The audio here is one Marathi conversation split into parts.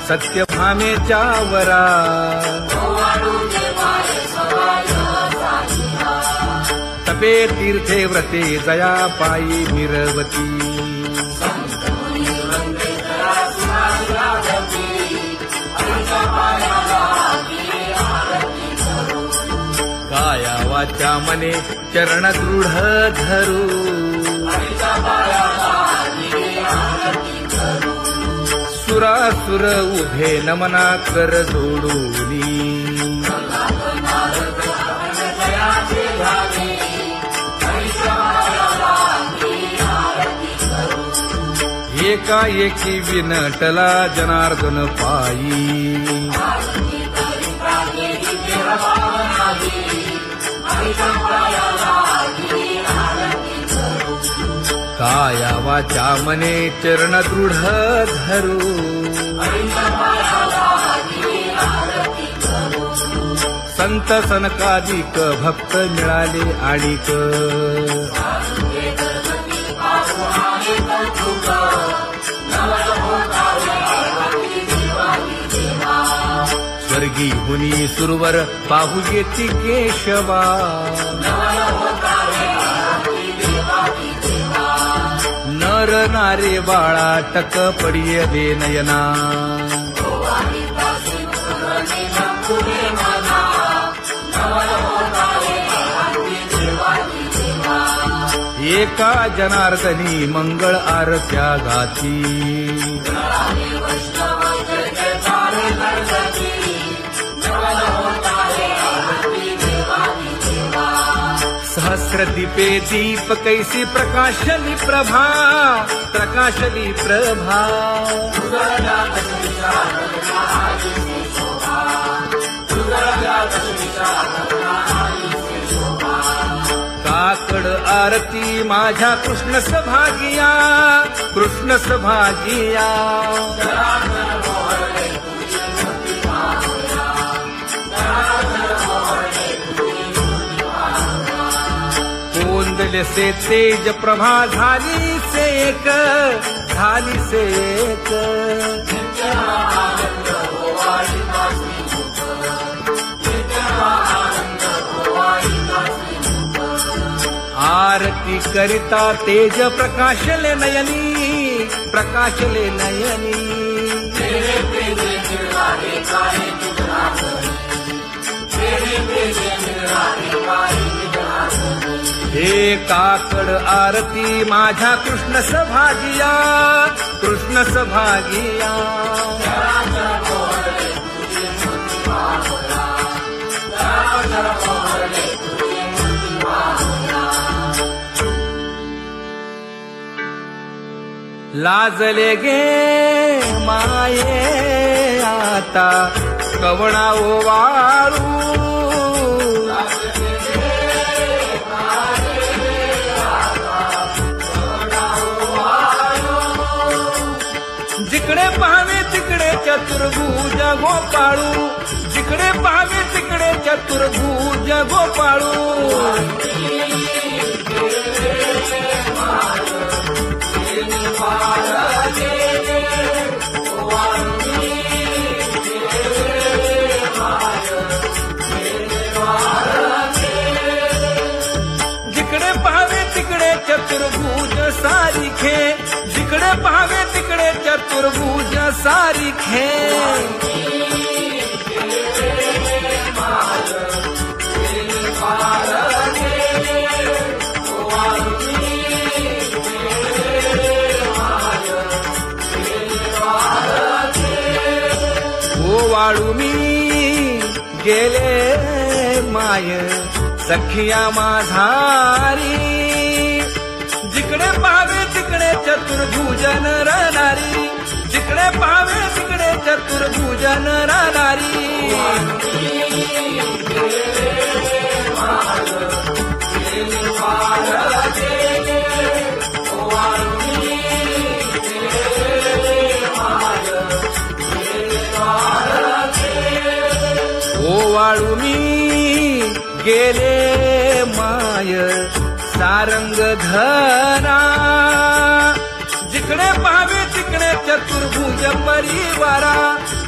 सत्यभामेच्या वरा तपे तीर्थे व्रते जया पायी मिरवती काया वाचा मने चरण दृढ धरू सुरासुर उभे नमना कर जोडूनी एकाएकी विनटला जनार्दन पायी काया वाचा मने चरण दृढ धरू संत सनकादिक भक्त मिळाले आणिक स्वर्गी हुनी सुरवर पाहू येती केशवा नर नारे बाळा टक पडिये दे नयना एका जनार्दनी मंगळ आरत्या गाती सहस्र दीपे दीप कैसी प्रकाशली प्रभा प्रकाशली प्रभा काकड आरती माझ्या कृष्ण सभागिया कृष्ण सभागिया कोंदले से तेज प्रभा झाली से एक झाली से एक आरती करिता तेज प्रकाशले नयनी प्रकाशले नयनी हे काकड आरती माझ्या कृष्ण सभागिया कृष्ण सभागिया लाजले गे माये आता कवणा ओवाळू जिकडे पाहावे तिकडे चतुर्भुज गोपाळू जिकडे पाहावे तिकडे चतुर्भुज गोपाळू जिकडे पाहावे तिकडे चतुर्भुज सारिखे जिकडे पाहावे तिकडे चतुर्भुज सारिखे ओवाळू मी गेले माय सखिया माझारी जिकडे पाहावे तिकडे चतुर्भुज नरनारी जिकडे पाहावे तिकडे चतुर्भुज नरनारी ओवाळू मी गेले माय सारंग धरा जिकडे पाहावे तिकडे चतुर्भुज परिवारा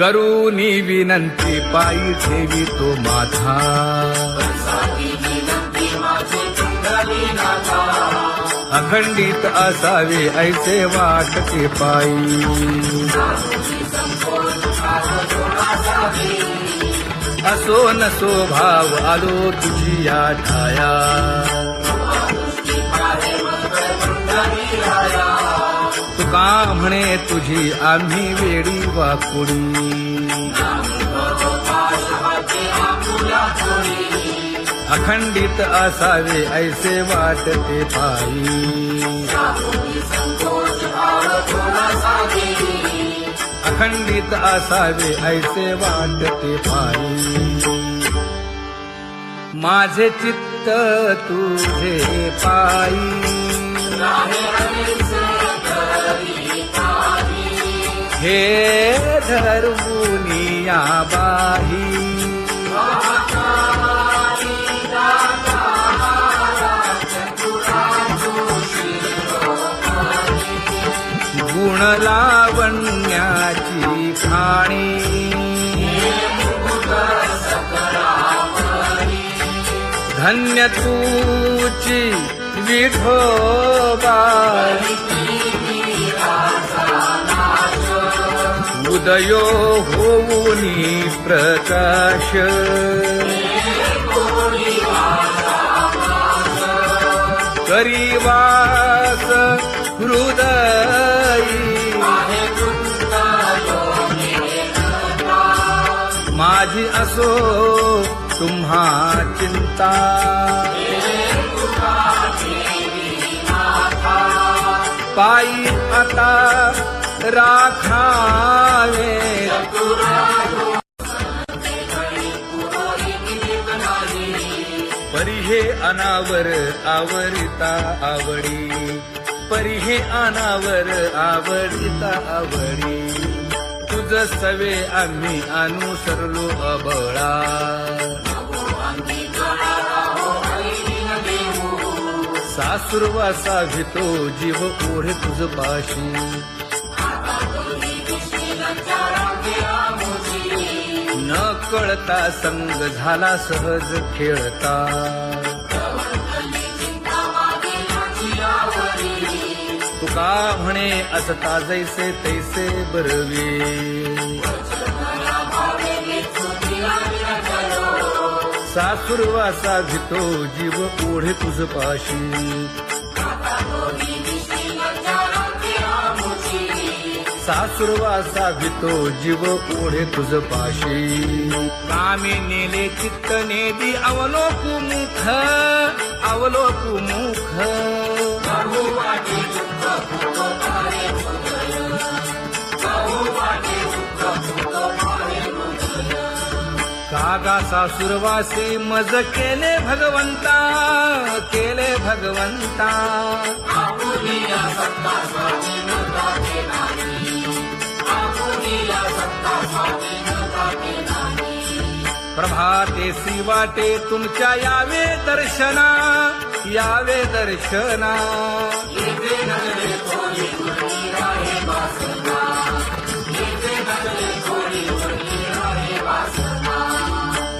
करूनी विनंती पायी ठेवी तो माझा अखंडित असावे ऐसे वाटते पायी असो नसो भाव आलो तुझी या ठाया तुका म्हणे तुझी आम्ही वेडी वाकुडी अखंडित असावे ऐसे वाटते पायी अखंडित असावे ऐसे वाटते पायी माझे चित्त तुझे पायी हे धर्मुनिया बाही गुण लावण्याची खाणी धन्य तूची विठोबा उदयो होऊनी प्रकाश करीवास हृदयी माझी असो तुम्हा चिंता पायी आता राखावे परी हे अनावर आवरिता आवडी परी हे अनावर आवडिता आवडी तुझ सवे आम्ही अनुसरलो अबळा सासुरवासा भितो जीव ओढे तुझ पाशी न कळता संग झाला सहज खेळता तुका म्हणे असता जैसे तैसे बरवे सासुरवासा भितो जीव ओढे तुझ पाशी सासुरवासा भितो जीव ओढे तुझ पाशी कामी नेले चित्त नेदी अवलोकु मुख अवलोकु मुख कागा सासुरवासी मज केले भगवंता केले भगवंता प्रभाते वाटे तुमच्या यावे दर्शना यावे दर्शना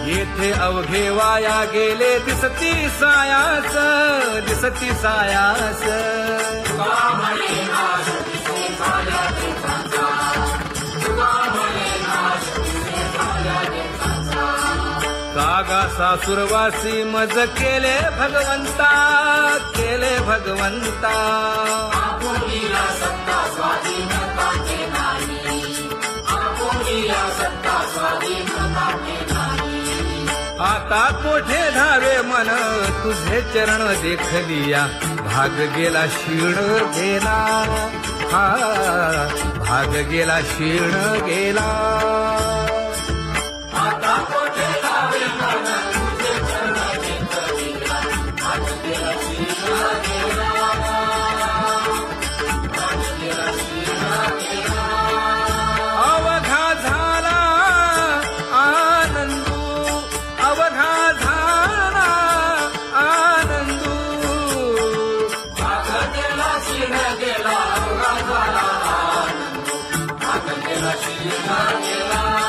येथे अवघे वाया गेले दिसती सायास दिसती सायास कागा सासुरवासी मज केले भगवंता केले भगवंता आता कोठे धावे मन तुझे चरण देखलिया भाग गेला क्षीण गेला हा भाग गेला क्षीण गेला आता कोठे धावे मन तुझे चरण देखलिया भाग गेला क्षीण गेला अवघा झाला आनंदू अवघा झाला आनंदू भाग गेला क्षीण गेला अवघा झाला आनंदू भाग गेला क्षीण गेला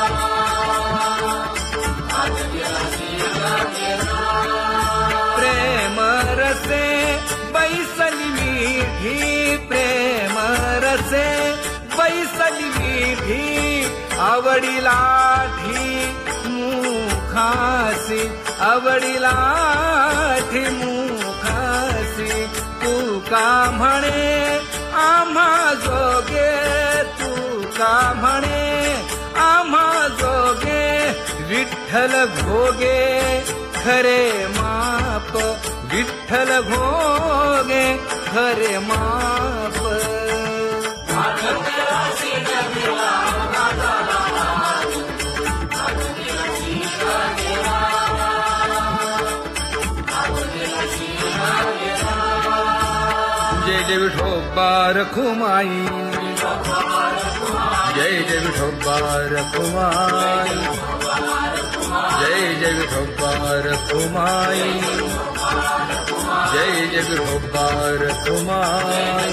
मुखासे बैसली विधी आवडीला मुखासी आवडीला मुखासी तू का म्हणे आम्हा जोगे तू का म्हणे आम्हा जोगे विठ्ठल भोगे खरे माप विठ्ठल भोगे खरे माप जय जय विठोबा रखुमाई जय जय विठोबा रखुमाई जय जय विठोबा रखुमाई जय जय विठोबा रखुमाई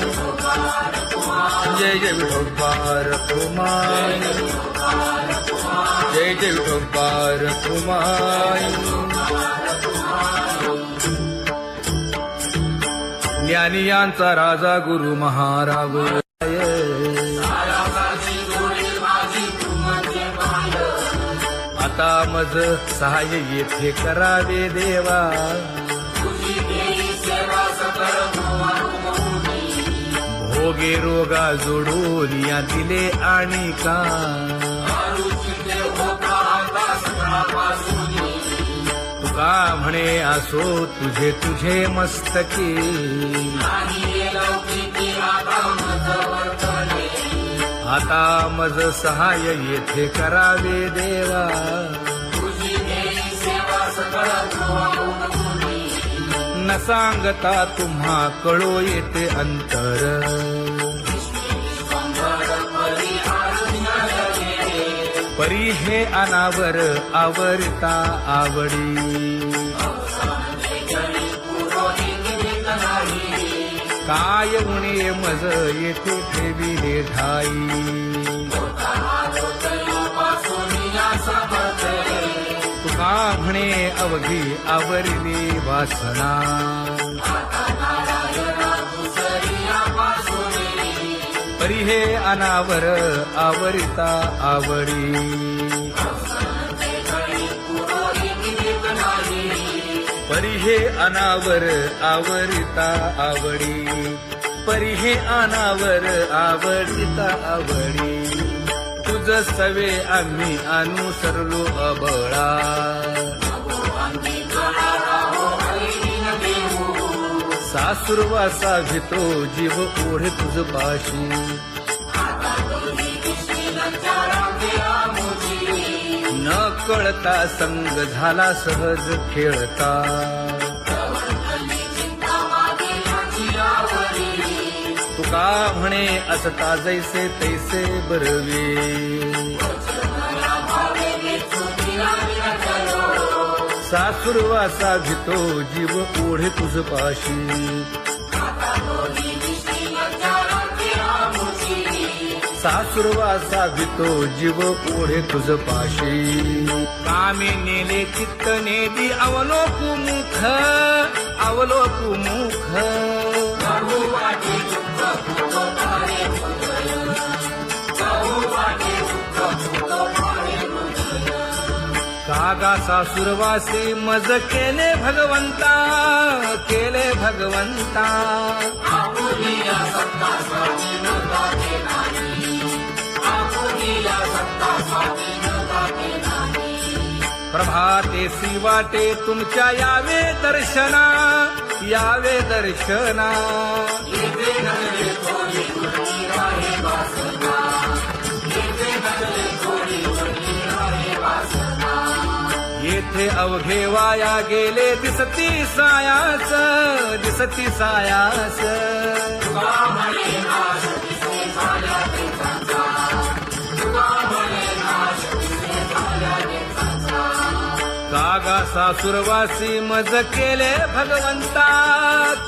जय जय विठोबा रखुमाई जय जय विठोबा रखुमाई ज्ञानियांचा राजा गुरु महाराज आता मज सहाय्य येथे करावे देवा भोगे रोगा जोडून या दिले आणि का तुका म्हणे असो तुझे तुझे मस्तकी आता मज सहाय्य येथे करावे देवा न सांगता तुम्हा कळो येते अंतर परी हे अनावर आवरता आवडी काय उणे मज येथे ठेविले ठाई तुका म्हणे अवघी आवरली वासना परी हे अनावर आवरिता आवडी परी हे अनावर आवरिता आवडी परी हे अनावर आवडिता आवडी तुझ सवे आम्ही अनुसरलो अबळा सासुरवासा भितो जीव ओढे तुझ पाशी न कळता संग झाला सहज खेळता तुका म्हणे असता जैसे तैसे बरवे सासुरवासा भितो जीव ओढे तुझ पाशी सासुरवासा भितो जीव ओढे तुझ पाशी कामे नेले चित्त नेदी अवलोकु मुख अवलोकु मुख कागा सासुरवासी मज केले भगवंता केले भगवंता प्रभाते सी वाटे तुमच्या यावे दर्शना यावे दर्शना येथे अवघे वाया गेले दिसती सायास दिसती सायास कागा सासुरवासी मज केले भगवंता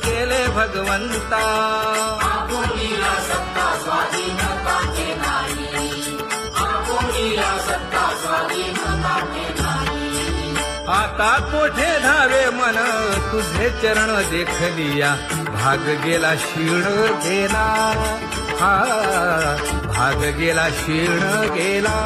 केले भगवंता आता कोठे धावे मन तुझे चरण देखलिया भाग गेला शीण गेला हा भाग गेला शीर्ण गेला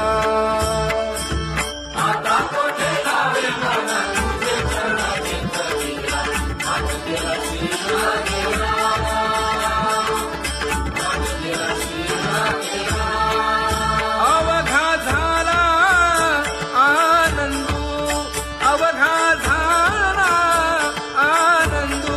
अवघा झाला आनंदू अवघा झाला आनंदू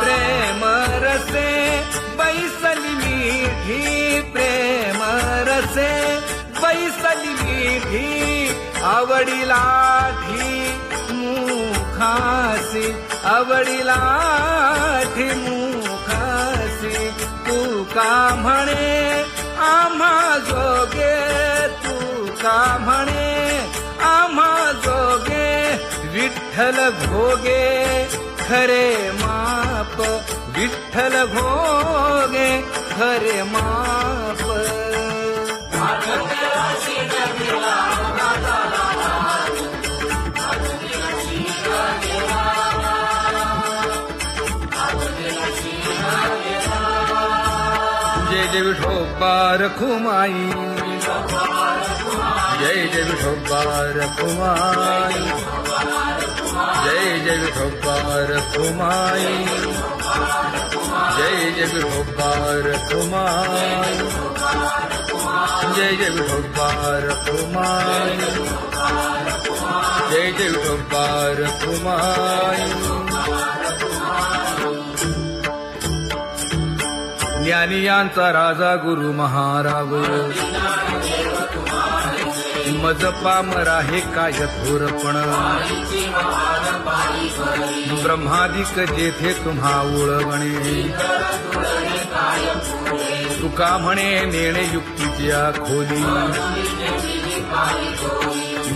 प्रेम रसे बैसली मीठी प्रेम रसे बैसली मीठी आवडीला ठी मुखासी आवडीला ठी मुखासी तू का म्हणे आम्हा जोगे तू का म्हणे आम्हा जोगे विठ्ठल भोगे खरे माप विठ्ठल भोगे खरे माप जय जय विठोबा रखुमाई जय जय विठोबा रखुमाई जय जय विठोबा रखुमाई जय जय विठोबा रखुमाई जय जय विठोबा रखुमाई जय जय विठोबा रखुमाई ज्ञानियांचा राजा गुरु महाराज मज पामरा हे काय थोरपण ब्रह्मादिक जेथे तुम्हा उळवणे तुका म्हणे नेणे युक्तीची खोली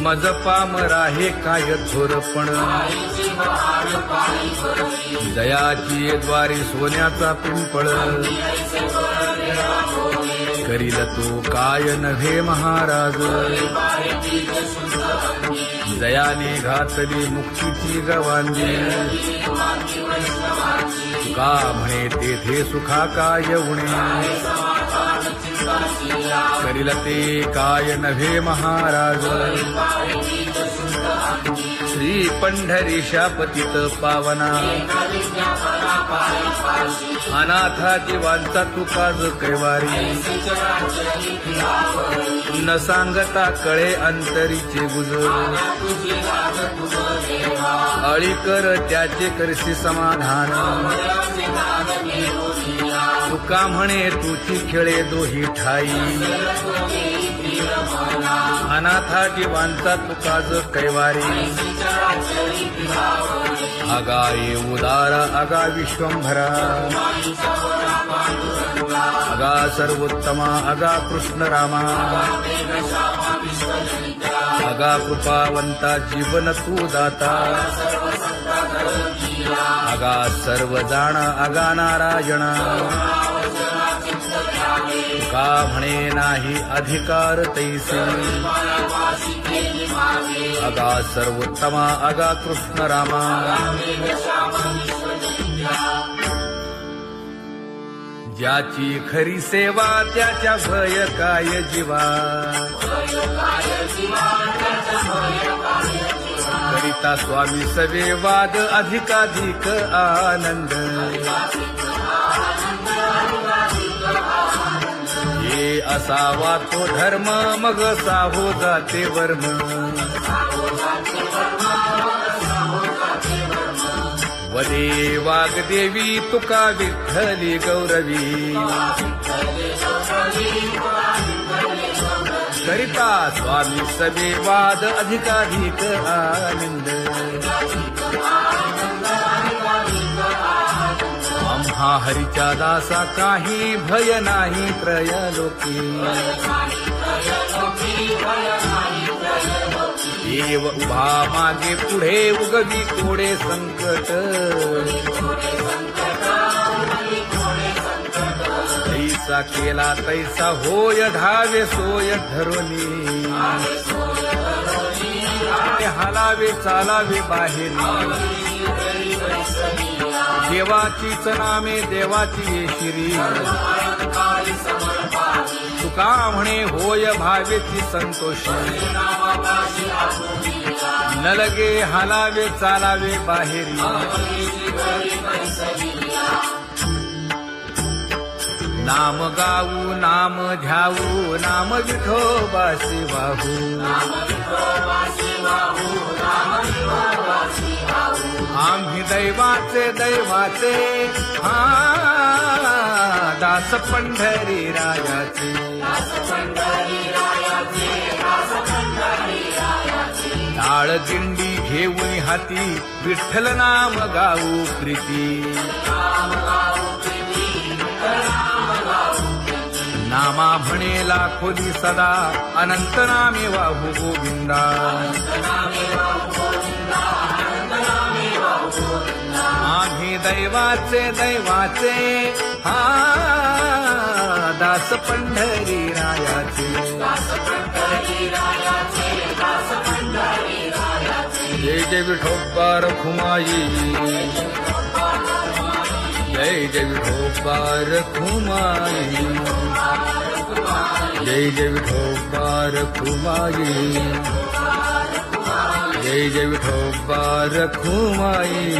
मज पामरा हे काय थोरपण दयाची द्वारे सोन्याचा पिंपळ करील तो काय नव्हे महाराज दयाने घातली मुक्तीची गवांजी का म्हणे तेथे सुखा काय उणे करील ते काय नव्हे महाराज श्री पंढरीशा पतित पावना अनाथा जीवांचा तुकाज कैवारी न सांगता कळे अंतरीचे गुजर अळी कर त्याचे करशी समाधान तुका म्हणे तुची खेळे दोही ठाई अनाथा जीवांचा तुकाज कैवारी अगा ये उदार अगा विश्वंभरा अगा सर्वोत्तमा अगा कृष्ण रामा अगा कृपावंता जीवन तू दाता अगा सर्व जाणा अगा नारायणा का म्हणे नाही अधिकार तैसे अगा सर्वोत्तमा अगा कृष्ण रामा ज्याची खरी सेवा त्याच्या भय काय जीवा करिता स्वामी सवे वाद अधिकाधिक आनंद हे असावा तो धर्म मग साहो जाते वर्म वदे वाग्देवी तुका विठ्ठली गौरवी करिता स्वामी सवे वाद अधिकाधिक आनंद आम्हा हरीच्या दासा काही भय नाही त्रयलोकी देव उभा मागे पुढे उगवी कोडे संकट जैसा केला तैसा होय धावे सोय धरोनी हालावे चालावे बाहेरी देवाचीच नामे देवाची येशिरी तुका म्हणे होय भावेची संतोषी न लगे हालावे चालावे बाहेरी नाम गाऊ नाम ध्याऊ नाम विठोबासी वाहू आम्ही दैवाचे दैवाचे हा दास पंढरी रायाचे टाळ दिंडी घेऊन हाती विठ्ठल नाम गाऊ प्रीती नामा म्हणेला खोली सदा अनंत नामे वाहू गोविंदा आम्ही दैवाचे दैवाचे हा दास पंढरी रायाचे जय जय विठोबा रखुमाई जय जय विठोबा रखुमाई जय जय विठोबा रखुमाई जय जय विठोबा रखुमाई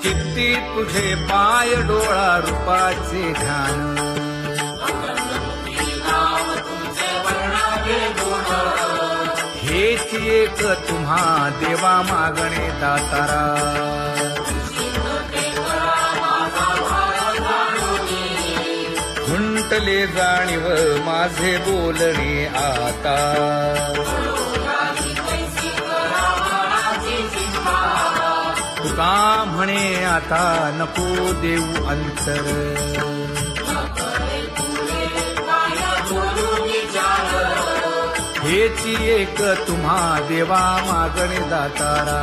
चित्ती तुझे पाय डोळा रूपाचे ध्यान हेच एक तुम्हा देवा मागणे दातारा खुंटले जाणीव माझे बोलणे आता तुका म्हणे आता नको देऊ अंतर हेची एक तुम्हा देवा मागणे दातारा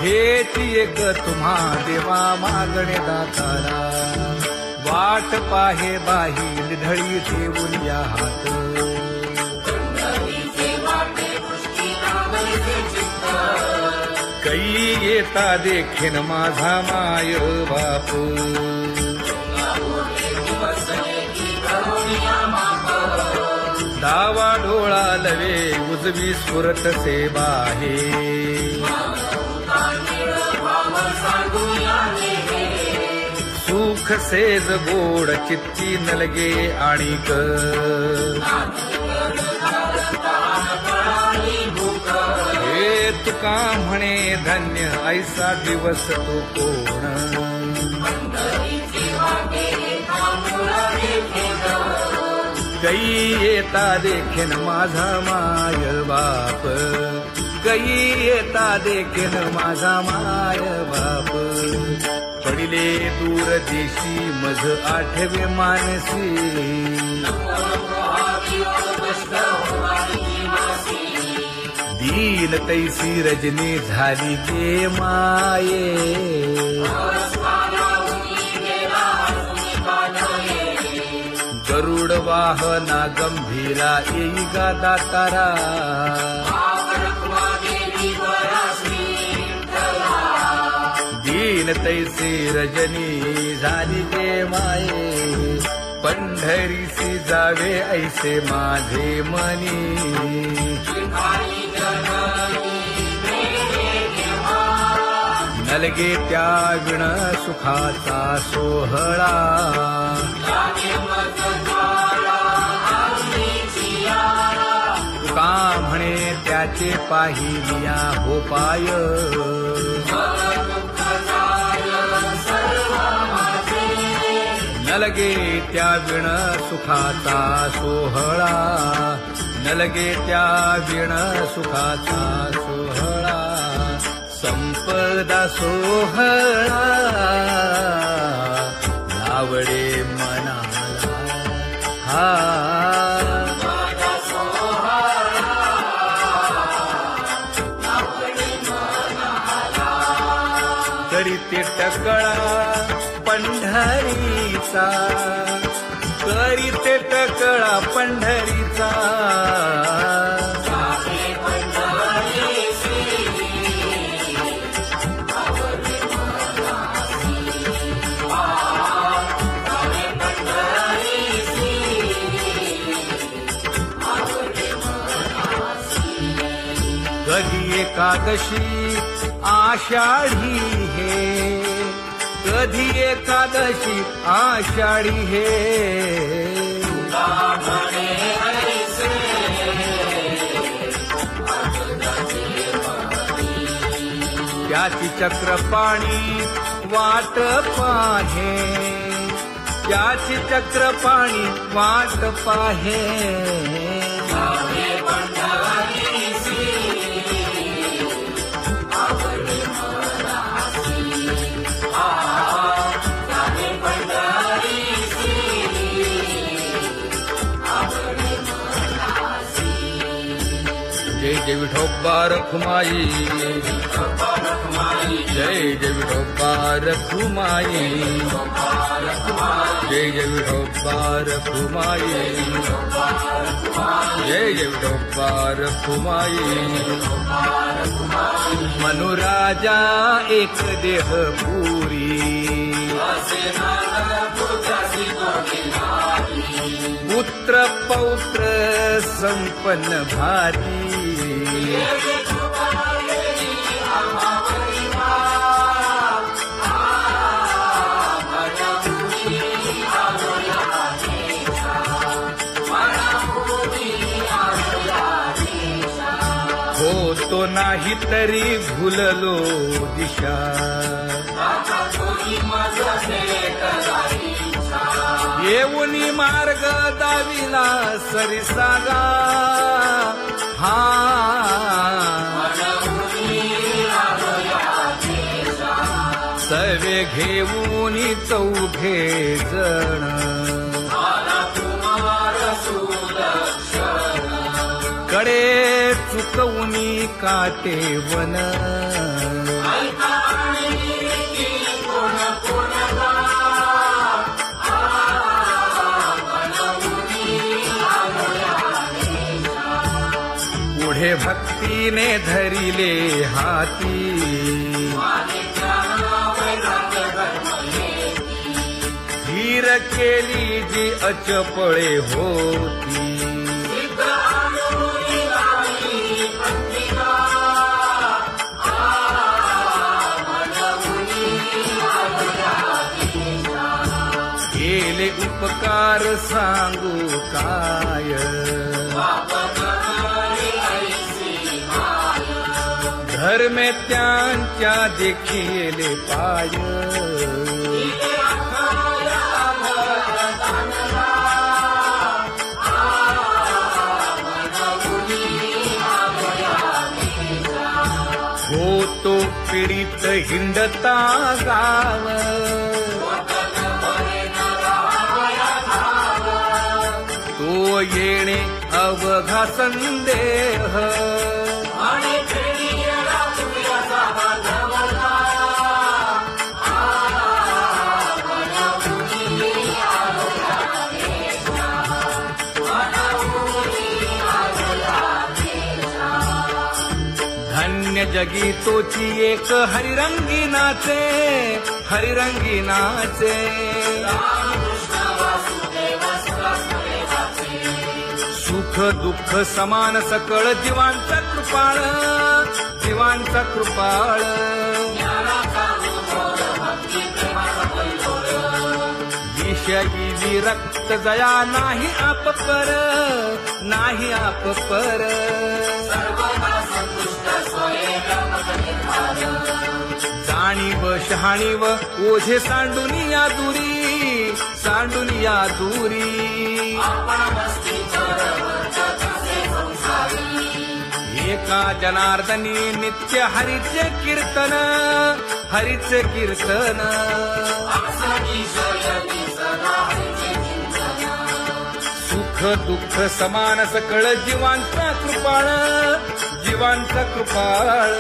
हेची एक तुम्हा देवा मागणे दातारा वाट पाहे बाही ढळी ठेवून या हात कै येता देखीन माझा माय बाप डावा डोळा लवे उजवी सुरत से बाहे सुख सेज गोड चित्ती नलगे आणिक हे तुका म्हणे धन्य ऐसा दिवस तो कोण कै येता देखीन माझा माय बाप कै येता देखीन माझा माय बाप पडिले दूर देशी मज आठवे मानसी दीन तैसी रजनी झाली गे माये गरुड वाहना गंभीरा येई गा दातारा दीन तैसी रजनी झाली गे माये पंढरीसी जावे ऐसे माझे मनी नलगे त्या विण सुखाचा सोहळा तुका म्हणे त्याचे पाहिलिया हो पाय नलगे त्या विण सुखाचा सोहळा नलगे त्या विण सुखाचा सोहळा संपदा सोहळा लावडे मनाला हा तरी ते टकळा पंढरीचा, करीते टकळा पंढरीचा. कधी एकादशी आषाढी हे, कधी एकादशी आषाढी हे. त्याची चक्रपाणी वाट पाहे, त्याची चक्रपाणी वाट पाहे. जय जय विठोबा रखुमाई, जय जय विठोबा रखुमाई, जय जय विठोबा रखुमाई, जय जय विठोबा रखुमाई. मनुराजा एक देह पुरी, पुत्र पौत्र संपन्न भारी. होतो नाही तरी भुललो दिशा, येऊनी मार्ग दाविला सरिसागा. हा सवे घेऊनी चौघे जण, कडे चुकवूनी काटे वन. पुढे भक्तीने धरिले हाती, धीर केली जी अचपळे होती. केले उपकार सांगू काय, धर्मे त्यांच्या देखिले पाय. होतो पीडित हिंडता गाव, तो येणे अवघा संदेह. धन्य जगी तोची एक हरिरंगी नाचे, हरिरंगी नाचे. सुख दुःख समान सकळ जीवांचा कृपाळ, जीवांचा कृपाळ. विषयी विरक्त जया नाही आप पर, नाही आप पर. जाणीव शहाणीव ओझे सांडुनिया दुरी, सांडुनिया दुरी. एका जनार्दनी नित्य हरीचे कीर्तन, हरीचे कीर्तन. सुख दुःख समान सकळ जीवांचा कृपाळ, जीवांचा कृपाळ.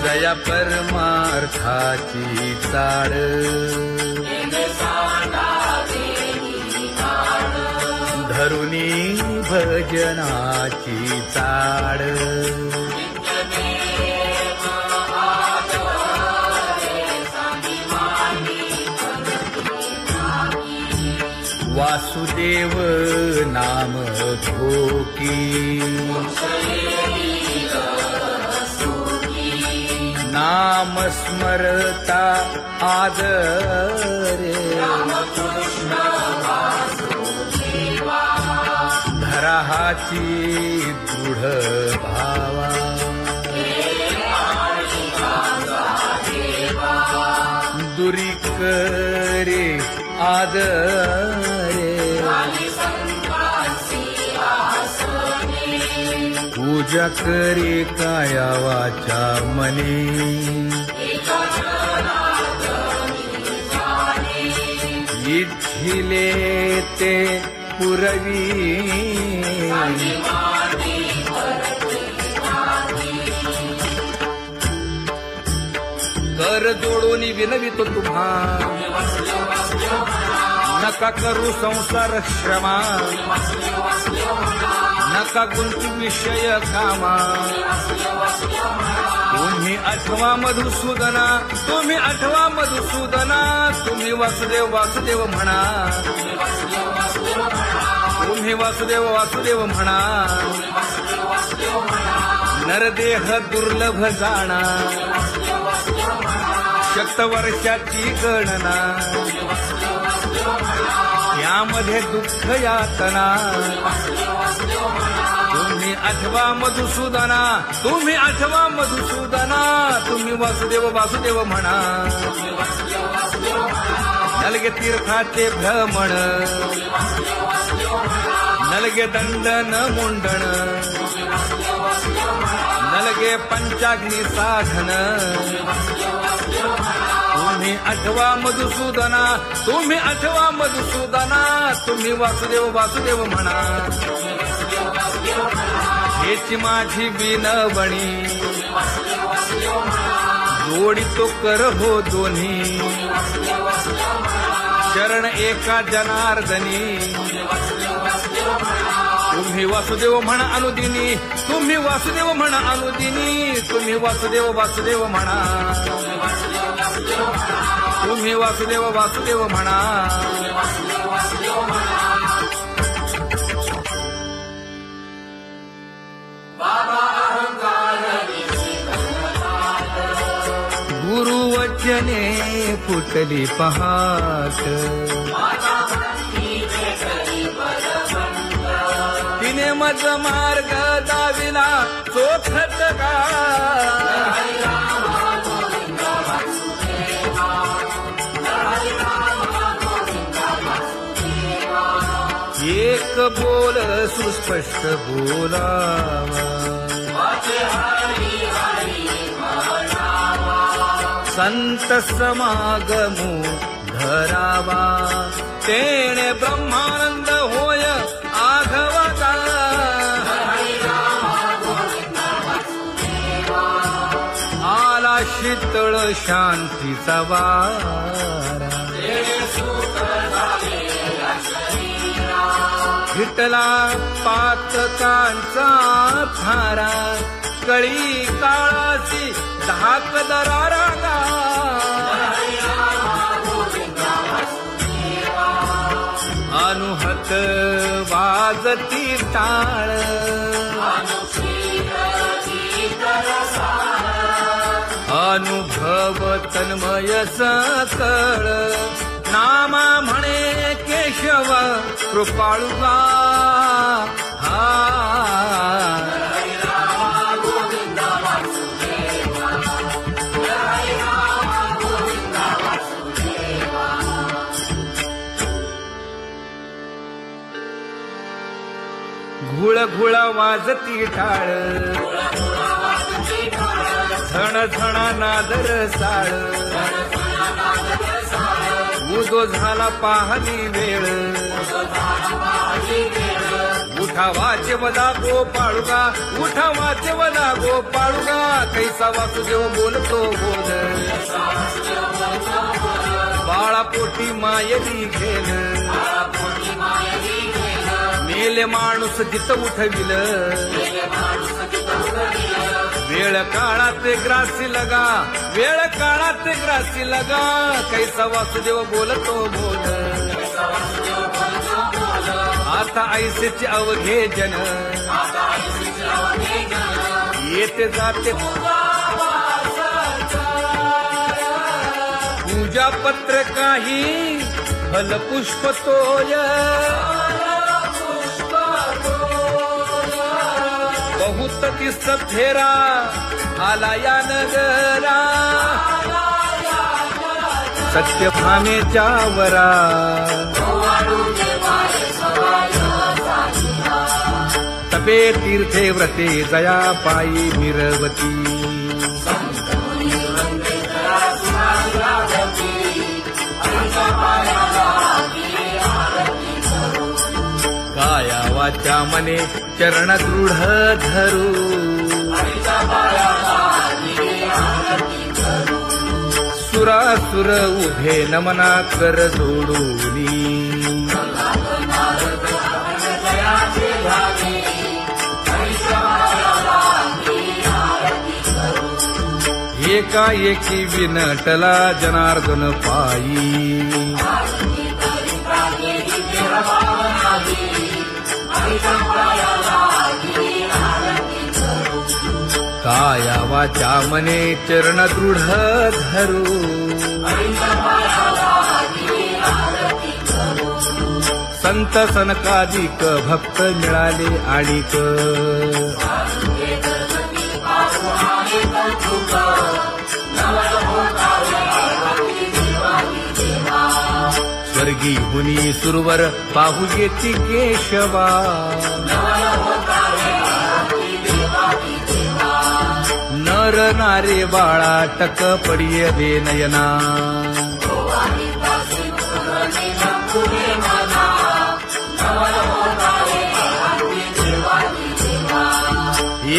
जया परमार्थाची चाळ धरुनी भजनाची चाळ वासुदेव नाम घोकी नाम स्मरता आदरे धराहाची दृढ भावा दुरी करे आदरे पूजा करे काया वाचा मने इच्छिले ते पुरवी कर जोडून विनवितो तुम्हा नका करू संसार श्रमा नका गुंतू विषय कामा तुम्ही आठवा मधुसूदना तुम्ही आठवा मधुसूदना तुम्ही वासुदेव वासुदेव म्हणा तुम्ही वासुदेव वासुदेव म्हणा नरदेह दुर्लभ जाणा शतवर्षाची गणना यामध्ये दुःख यातना तुम्ही आठवा मधुसूदना तुम्ही आठवा मधुसूदना तुम्ही वासुदेव वासुदेव म्हणा नलगे तीर्थाचे भ्रमण नलगे दंडन मुंडण नलगे पंचाग्नी साधन तुम्ही आठवा मधुसूदना तुम्ही आठवा मधुसूदना तुम्ही वासुदेव वासुदेव म्हणा हेची माझी विनवणी जोडितो कर हो दोन्ही शरण एका जनार्दनी तुम्ही वासुदेव म्हणा अनुदिनी तुम्ही वासुदेव म्हणा अनुदिनी तुम्ही वासुदेव वासुदेव म्हणा तुम्ही वासुदेव वासुदेव म्हणा गुरुवचने फुटली पहाट तिने मज मार्ग दाविला चोखत का एक बोल सुस्पष्ट बोलावा संत समागमू धरावा तेणे ब्रह्मानंद होय आघवता आला शीतळ शांतीचा वारा विठला पातकांचा थारा कळी काळाची धाक दरारा अनुहत वाजती टाळ अनुभव तन्मय सकळ नामा म्हणे केशव कृपाळुगा हा घुळ घुळ वाजती टाळ झण झण नादर साळ उदो झाला पाहली वेळ उठा वाचवला गोपाळुगा, उठा वाचवला गोपाळुगा, कैसा वासुदेव बोलतो बोल, बाळा पोटी मायली घेल, मेले माणूस जित उठविल, वेळ काळात ग्रासी लगा, वेळ काळात ग्रासी लगा, कैसा वासुदेव बोलतो बोल, आता ऐसेचे अवघे जन, येते जाते पूजा पत्र काही फलपुष्प तोय, बहुत तीस फेरा आला या नगरा, सत्यभामेच्या वरा, तपे तीर्थे व्रते जया पायी मिरवती, काया वाचा मने चरण दृढ धरू, सुरासुर उभे नमना कर जोडूनी, एकाएकी विनटला जनार्दन पायी, काया वाचा मने चरण दृढ धरू, संत सनकादिक भक्त मिळाले आणिक, स्वर्गी हुनी सुरवर पाहू येती केशवा, नर नारे बाळा टक पडिये दे नयना,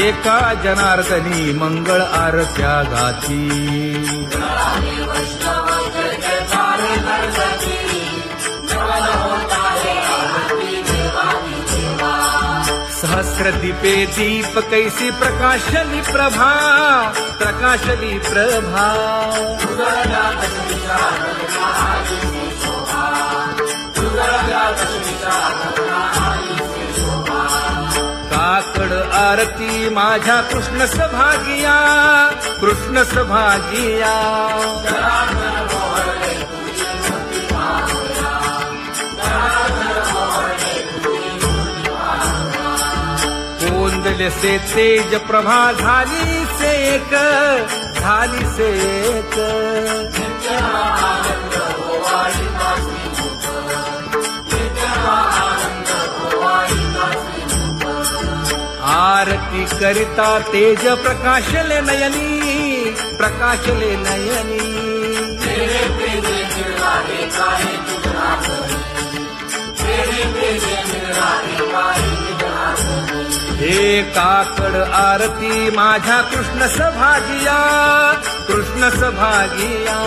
एका जनार्दनी मंगळ आरत्या गाती, सहस्र दीपे दीप कैसी प्रकाशली प्रभा, प्रकाशली प्रभा, काकड आरती माझ्या कृष्ण सभागिया, कृष्ण सभागिया, कोंदले से तेज प्रभा झाली सेक, झाली सेक, आरती करिता तेज प्रकाशले नयनी, प्रकाशले नयनी, हे काकड आरती माझ्या कृष्ण सभागिया, कृष्ण सभागिया.